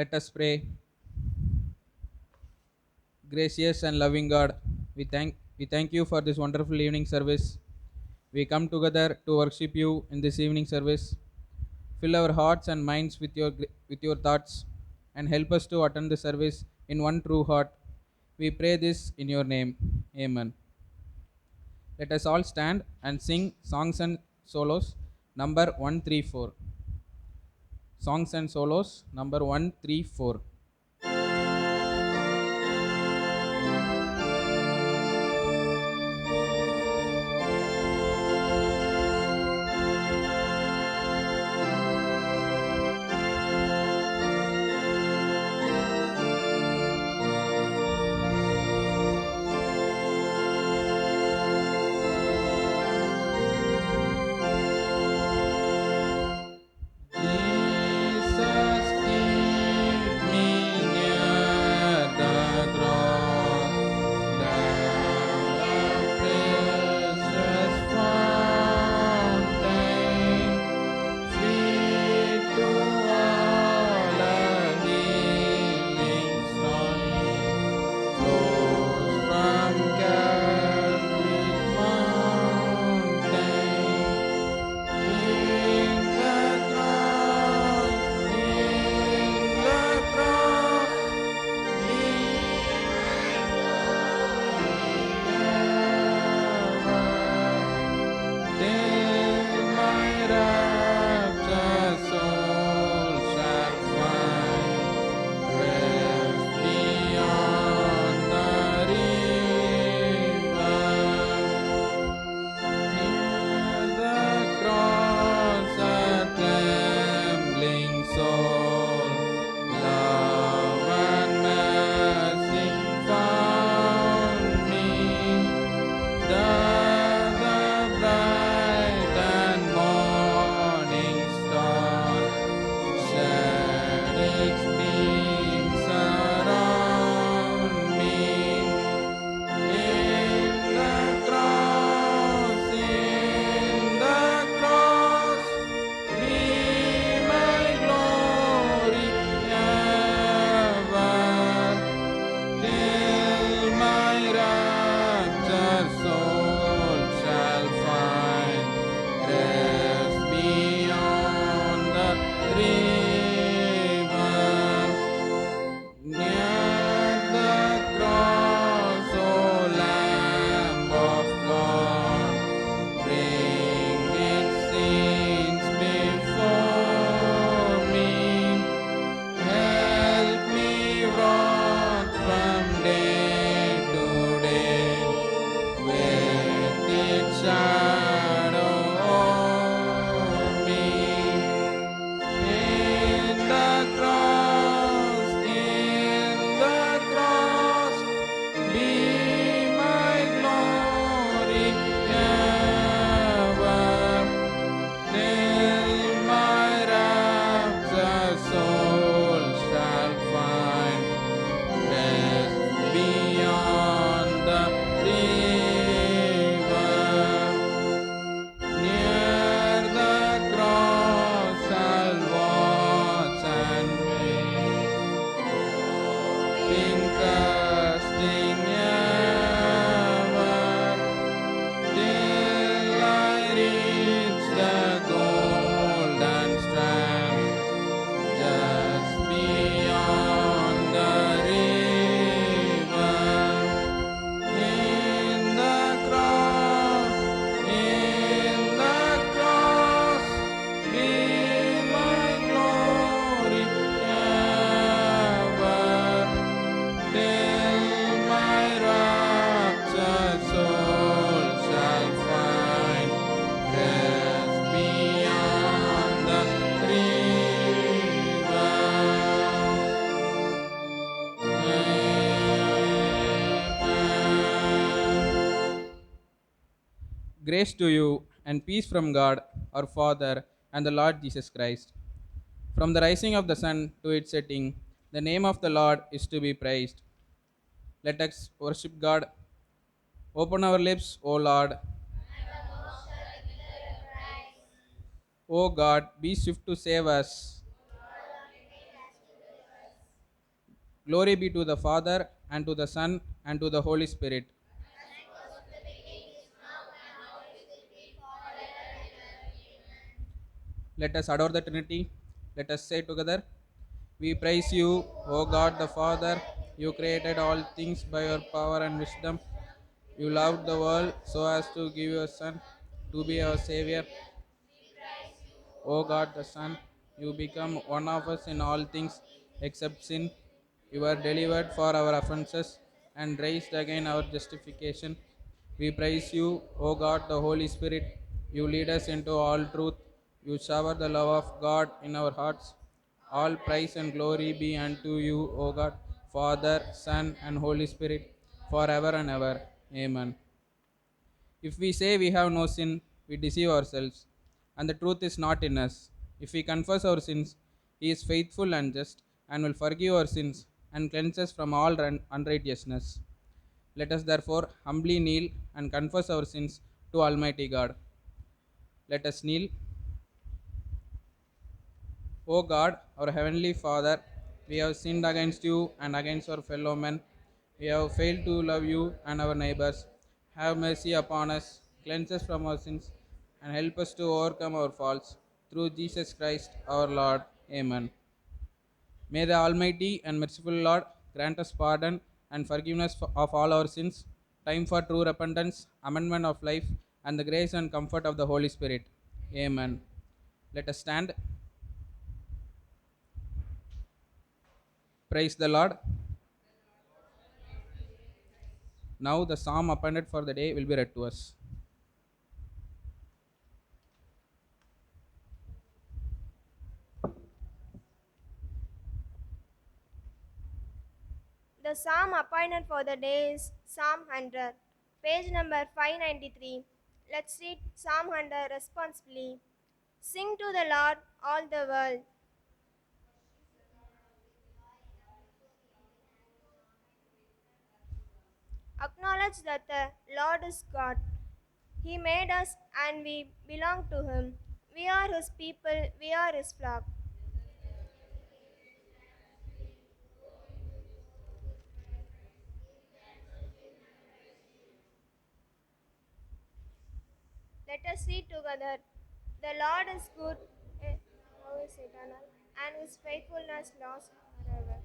Let us pray. Gracious and loving God, we thank you for this wonderful evening service. We come together to worship you in this evening service. Fill our hearts and minds with your thoughts and help us to attend the service in one true heart. We pray this in your name. Amen. Let us all stand and sing songs and solos number 134. Songs and solos number 134. Jesus, keep me near the cross, the precious fountain, sweet to all a healing stream, flows from Calvary's mountain. In the cross, be till my raptured soul shall find rest beyond the river. Near the cross, a trembling soul, love and mercy found me. The bright and morning star shed its beams around me. In the cross, be my glory ever, till my raptured soul shall find rest beyond the river. Near the cross, O Lamb of God, bring its sins before me. Help me walk from day to day with its shadow o'er me. In the cross, be my glory ever, till my raptured soul shall find rest beyond the river. Near the cross I'll watch and wait, hoping, trusting ever, till I reach the golden strand, just beyond the river. In the cross, be my glory ever, till my raptured soul shall find rest beyond the river. Amen. Grace to you and peace from God, our Father, and the Lord Jesus Christ. From the rising of the sun to its setting, the name of the Lord is to be praised. Let us worship God. Open our lips, O Lord. O God, be swift to save us. Glory be to the Father, and to the Son, and to the Holy Spirit. Let us adore the Trinity. Let us say together, we praise you, O God the Father. You created all things by your power and wisdom. You loved the world so as to give your Son to be our Savior. O God the Son, you become one of us in all things except sin. You were delivered for our offenses and raised again our justification. We praise you, O God the Holy Spirit. You lead us into all truth. You shower the love of God in our hearts. All praise and glory be unto you, O God, Father, Son, and Holy Spirit, forever and ever. Amen. If we say we have no sin, we deceive ourselves, and the truth is not in us. If we confess our sins, He is faithful and just, and will forgive our sins and cleanse us from all unrighteousness. Let us therefore humbly kneel and confess our sins to Almighty God. Let us kneel. O God, our heavenly Father, we have sinned against you and against our fellow men. We have failed to love you and our neighbors. Have mercy upon us, cleanse us from our sins, and help us to overcome our faults. Through Jesus Christ our Lord. Amen. May the Almighty and merciful Lord grant us pardon and forgiveness of all our sins, time for true repentance, amendment of life, and the grace and comfort of the Holy Spirit. Amen. Let us stand. Praise the Lord. Now the psalm appointed for the day will be read to us. The psalm appointed for the day is Psalm 100, page number 593. Let's read Psalm 100 responsibly. Sing to the Lord, all the world. Acknowledge that the Lord is God. He made us and we belong to Him. We are His people, we are His flock. Let us read together. The Lord is good, love is eternal, and His faithfulness lasts forever.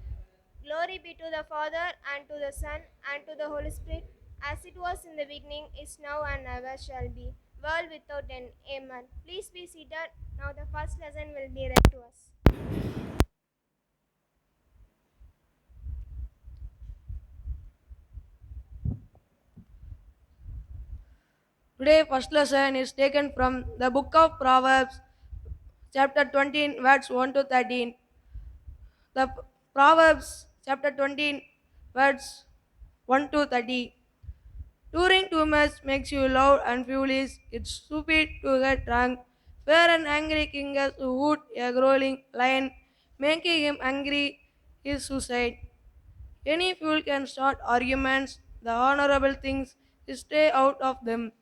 Glory be to the Father, and to the Son, and to the Holy Spirit, as it was in the beginning, is now, and ever shall be, world without end. Amen. Please be seated. Now the first lesson will be read to us. Today, first lesson is taken from the book of Proverbs, chapter 20, verse 1 to 13. The Proverbs, chapter 20, verse 1 to 30. Touring too much makes you loud and foolish. It's stupid to get drunk. Fair and angry king has wood a growling lion, making him angry is suicide. Any fool can start arguments. The honorable things stay out of them.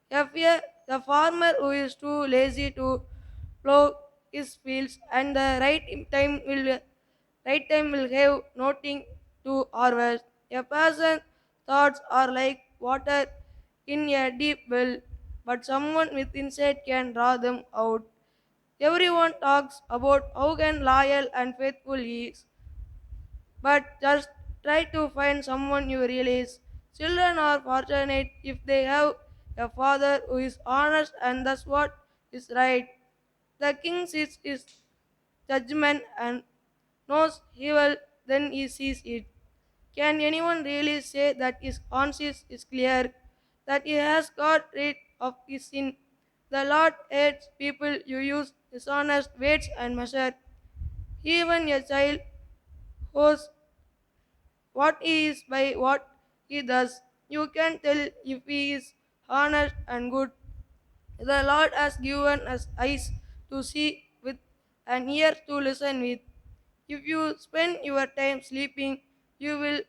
The farmer who is too lazy to plow his fields and the right time will have nothing to harvest. A person's thoughts are like water in a deep well, but someone with insight can draw them out. Everyone talks about how can loyal and faithful he is, but just try to find someone you realize. Children are fortunate if they have a father who is honest and does what is right. The king sees his judgment and knows evil, then he sees it. Can anyone really say that his conscience is clear, that he has got rid of his sin? The Lord hates people who use dishonest weights and measure. Even a child whose what he is by what he does. You can tell if he is honest and good. The Lord has given us eyes to see with and ears to listen with. If you spend your time sleeping, you will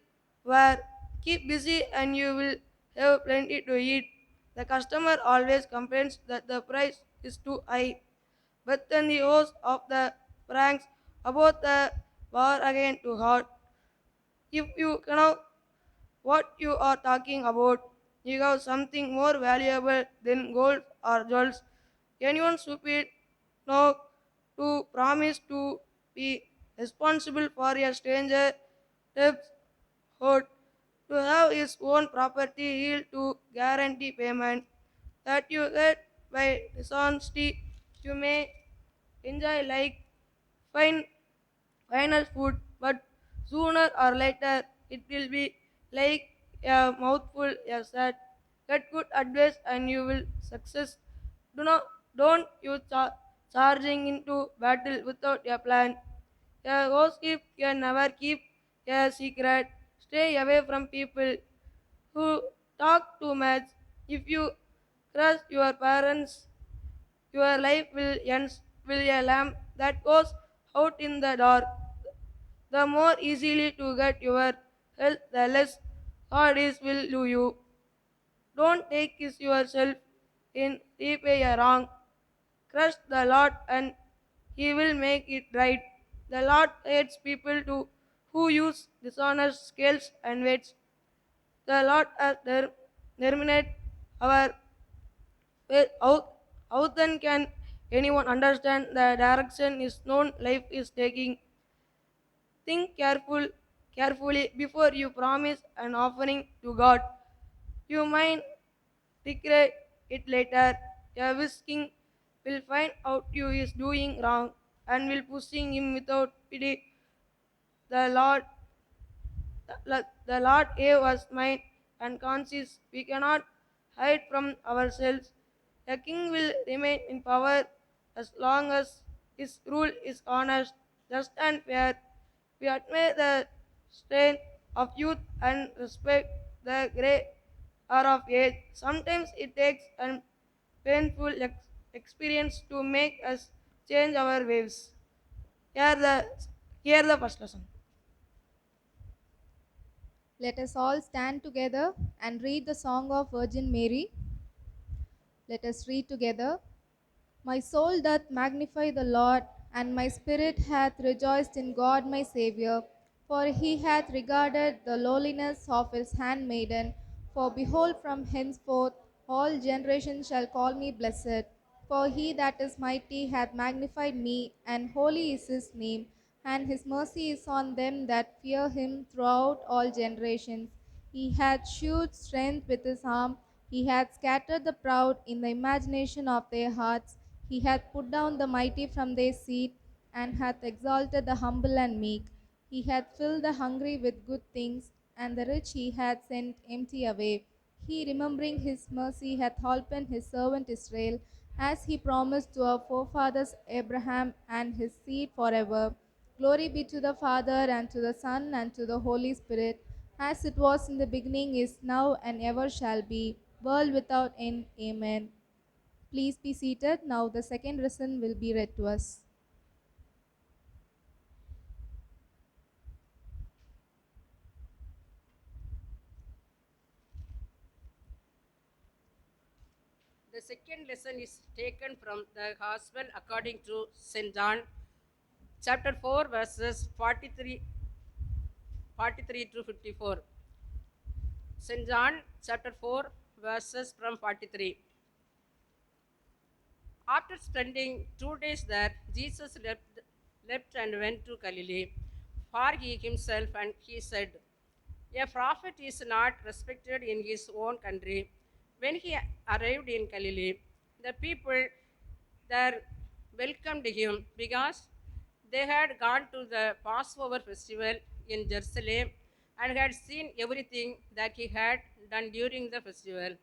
wear. Keep busy and you will have plenty to eat. The customer always complains that the price is too high. But then the host of the pranks about the war again too hot. If you know what you are talking about, you have something more valuable than gold or jewels. Anyone stupid no to promise to be responsible for a stranger debts hurt to have his own property healed to guarantee payment that you get by dishonesty. You may enjoy like fine final food, but sooner or later it will be like a mouthful of sad. Get good advice and you will success. Do not don't you charging into battle without a plan. A gossip can never keep a secret. Stay away from people who talk too much. If you crush your parents, your life will end will a lamp that goes out in the dark. The more easily to get your health, the less hard it will do you. Don't take it yourself in repay a wrong. Crush the Lord and he will make it right. The Lord hates people who use dishonest scales and weights. The Lord has terminated our faith. How then can anyone understand the direction his known life is taking? Think carefully before you promise an offering to God. You might regret it later. A whisking will find out you is doing wrong and will pushing him without pity. The Lord the Lord gave us mind and conscience. We cannot hide from ourselves. A king will remain in power as long as his rule is honest, just and fair. We admire the strength of youth and respect the grey hour of age. Sometimes it takes a painful experience to make us change our ways. Here the here the first lesson. Let us all stand together and read the Song of Virgin Mary. Let us read together. My soul doth magnify the Lord, and my spirit hath rejoiced in God my Saviour, for he hath regarded the lowliness of his handmaiden. For behold, from henceforth all generations shall call me blessed. For he that is mighty hath magnified me, and holy is his name, and his mercy is on them that fear him throughout all generations. He hath shewed strength with his arm, he hath scattered the proud in the imagination of their hearts. He hath put down the mighty from their seat, and hath exalted the humble and meek. He hath filled the hungry with good things, and the rich he hath sent empty away. He, remembering his mercy, hath holpen his servant Israel, as he promised to our forefathers Abraham and his seed forever. Glory be to the Father, and to the Son, and to the Holy Spirit, as it was in the beginning, is now, and ever shall be, world without end. Amen. Please be seated. Now the second lesson will be read to us. The second lesson is taken from the Gospel according to St. John, chapter 4, verses 43 to 54. St. John, chapter 4, verses from 43. After spending 2 days there, Jesus left and went to Galilee, for he himself, and he said, a prophet is not respected in his own country. When he arrived in Galilee, the people there welcomed him because they had gone to the Passover festival in Jerusalem and had seen everything that he had done during the festival.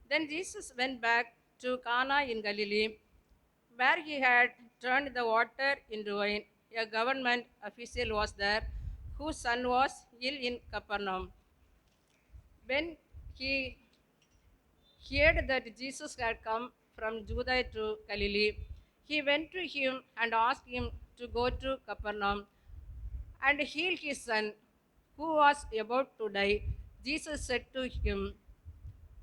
Then Jesus went back to Cana in Galilee, where he had turned the water into wine. A government official was there whose son was ill in Capernaum. When he heard that Jesus had come from Judea to Galilee, he went to him and asked him to go to Capernaum and heal his son, who was about to die. Jesus said to him,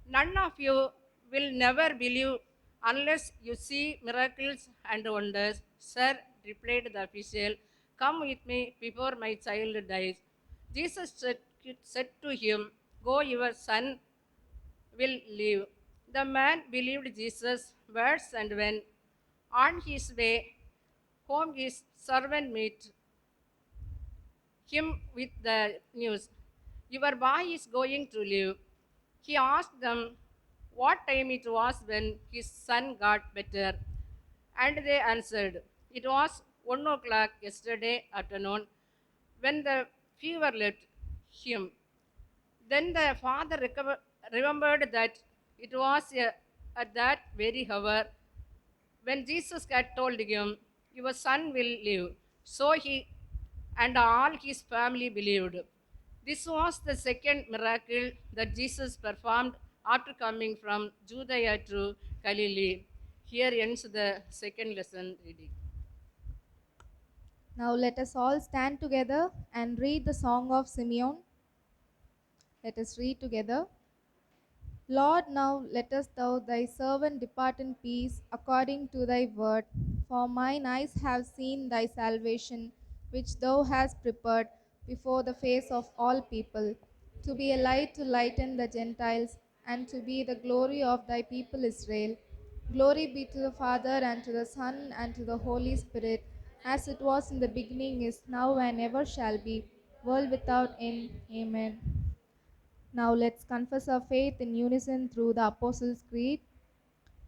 none of you will never believe unless you see miracles and wonders. Sir, replied the official, come with me before my child dies. Jesus said to him, "Go, your son will live." The man believed Jesus' words and went on his way home. His servant met him with the news, "Your boy is going to live." He asked them what time it was when his son got better, and they answered, "It was 1 o'clock yesterday afternoon when the fever left him." Then the father remembered that it was at that very hour when Jesus had told him, "Your son will live." So he and all his family believed. This was the second miracle that Jesus performed after coming from Judea to Galilee. Here ends the second lesson reading. Now let us all stand together and read the Song of Simeon. Let us read together. Lord, now lettest thou thy servant depart in peace, according to thy word. For mine eyes have seen thy salvation, which thou hast prepared before the face of all people, to be a light to lighten the Gentiles, and to be the glory of thy people Israel. Glory be to the Father, and to the Son, and to the Holy Spirit, as it was in the beginning, is now, and ever shall be, world without end. Amen. Now let's confess our faith in unison through the Apostles' Creed.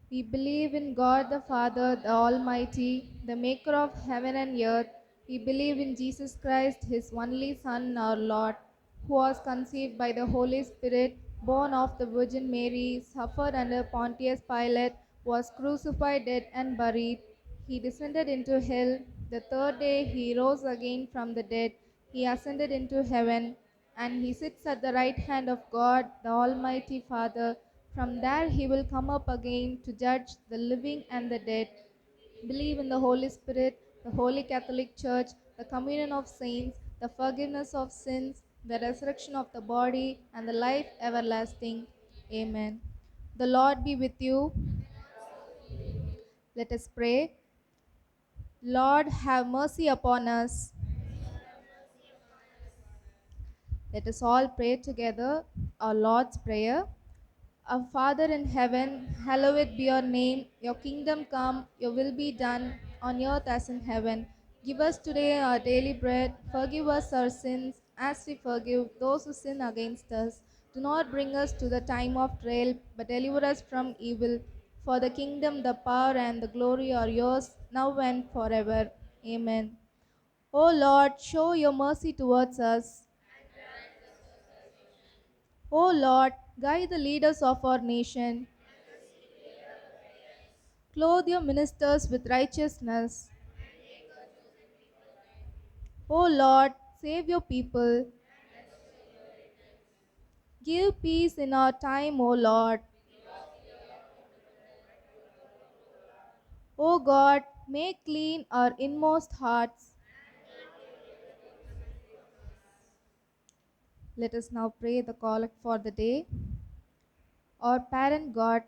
We believe in God the Father, the Almighty, the maker of heaven and earth. We believe in Jesus Christ, his only Son, our Lord, who was conceived by the Holy Spirit, born of the Virgin Mary, suffered under Pontius Pilate, was crucified, dead, and buried. He descended into hell. The third day he rose again from the dead. He ascended into heaven, and he sits at the right hand of God, the Almighty Father. From there he will come up again to judge the living and the dead. Believe in the Holy Spirit, the Holy Catholic Church, the communion of saints, the forgiveness of sins, the resurrection of the body, and the life everlasting. Amen. The Lord be with you. Let us pray. Lord, have mercy upon us. Let us all pray together our Lord's Prayer. Our Father in heaven, hallowed be your name. Your kingdom come, your will be done on earth as in heaven. Give us today our daily bread. Forgive us our sins as we forgive those who sin against us. Do not bring us to the time of trial, but deliver us from evil. For the kingdom, the power, and the glory are yours, now and forever. Amen. O Lord, show your mercy towards us. O Lord, guide the leaders of our nation. Clothe your ministers with righteousness. O Lord, save your people. Give peace in our time, O Lord. O God, make clean our inmost hearts. Let us now pray the collect for the day. Our parent God,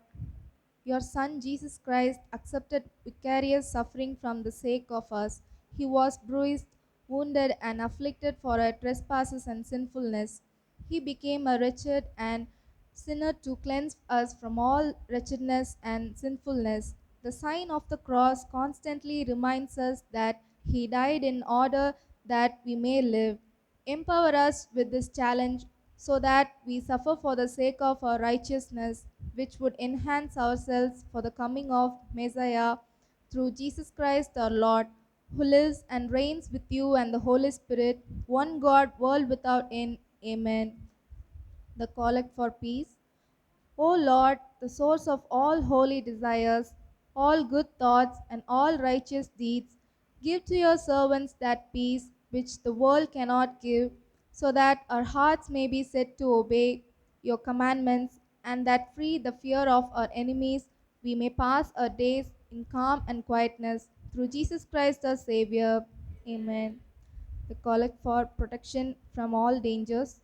your Son Jesus Christ accepted vicarious suffering from the sake of us. He was bruised, wounded, and afflicted for our trespasses and sinfulness. He became a wretched and sinner to cleanse us from all wretchedness and sinfulness. The sign of the cross constantly reminds us that He died in order that we may live. Empower us with this challenge so that we suffer for the sake of our righteousness, which would enhance ourselves for the coming of Messiah through Jesus Christ our Lord, who lives and reigns with you and the Holy Spirit, one God, world without end. Amen. The collect for peace. O Lord, the source of all holy desires, all good thoughts, and all righteous deeds, give to your servants that peace which the world cannot give, so that our hearts may be set to obey your commandments, and that free the fear of our enemies, we may pass our days in calm and quietness. Through Jesus Christ our Savior. Amen. The collect for protection from all dangers.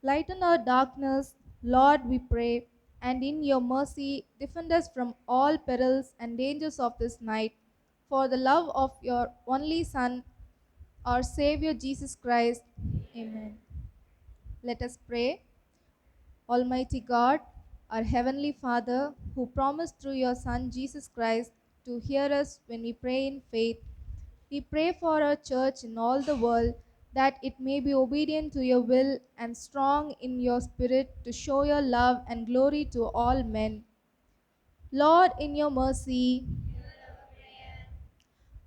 Lighten our darkness, Lord, we pray, and in your mercy defend us from all perils and dangers of this night. For the love of your only Son, our Savior Jesus Christ. Amen. Let us pray. Almighty God, our Heavenly Father, who promised through your Son Jesus Christ to hear us when we pray in faith, we pray for our church in all the world that it may be obedient to your will and strong in your spirit to show your love and glory to all men. Lord, in your mercy,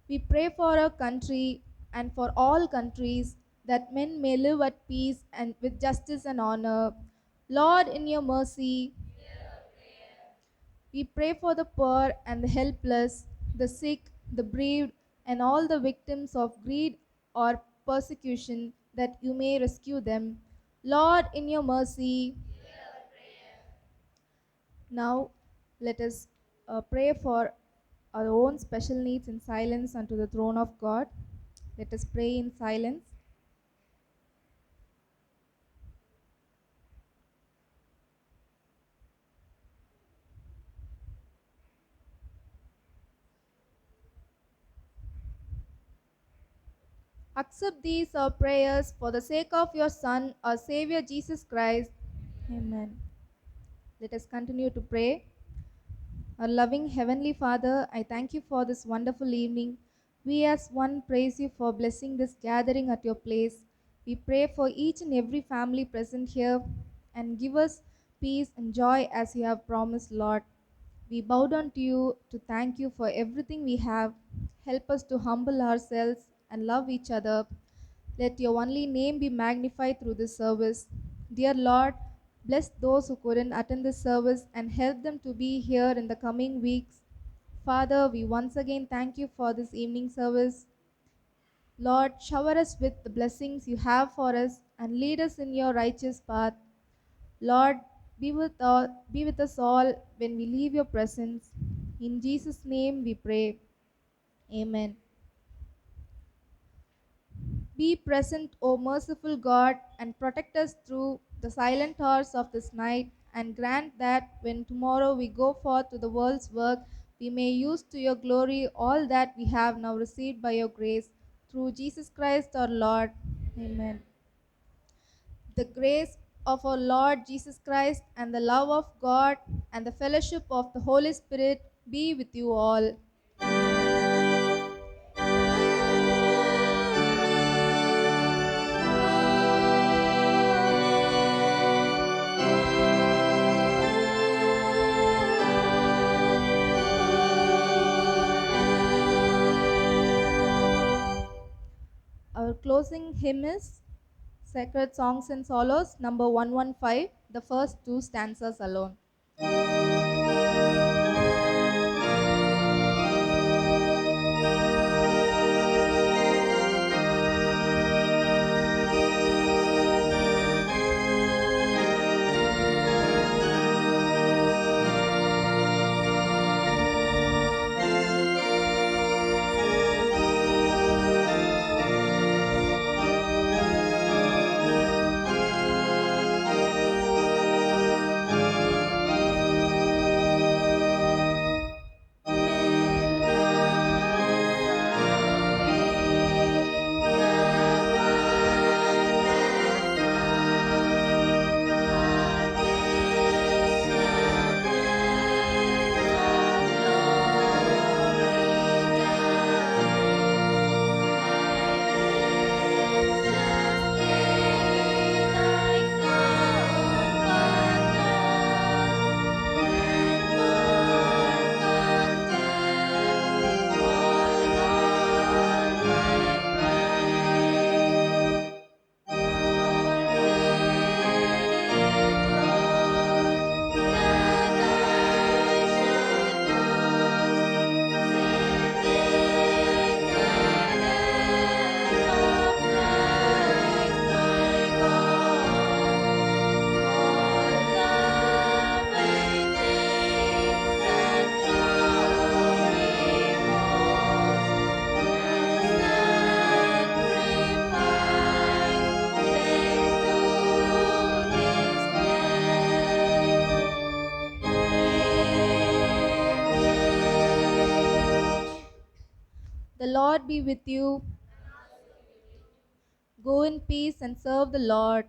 we pray for our country and for all countries that men may live at peace and with justice and honor. Lord, in your mercy, we pray for the poor and the helpless, the sick, the bereaved, and all the victims of greed or persecution, that you may rescue them. Lord, in your mercy, now let us pray for our own special needs in silence unto the throne of God. Let us pray in silence. Accept these our prayers for the sake of your Son, our Savior Jesus Christ. Amen. Let us continue to pray. Our loving Heavenly Father, I thank you for this wonderful evening. We as one praise you for blessing this gathering at your place. We pray for each and every family present here and give us peace and joy as you have promised, Lord. We bow down to you to thank you for everything we have. Help us to humble ourselves and love each other. Let your only name be magnified through this service. Dear Lord, bless those who couldn't attend this service and help them to be here in the coming weeks. Father, we once again thank you for this evening service. Lord, shower us with the blessings you have for us and lead us in your righteous path. Lord, be with us all when we leave your presence. In Jesus' name we pray. Amen. Be present, O merciful God, and protect us through the silent hours of this night, and grant that when tomorrow we go forth to the world's work, we may use to your glory all that we have now received by your grace. Through Jesus Christ our Lord. Amen. The grace of our Lord Jesus Christ and the love of God and the fellowship of the Holy Spirit be with you all. Our closing hymn is Sacred Songs and Solos, number 115, the first two stanzas alone. The Lord be with you. Go in peace and serve the Lord.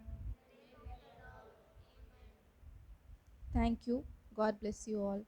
Thank you. God bless you all.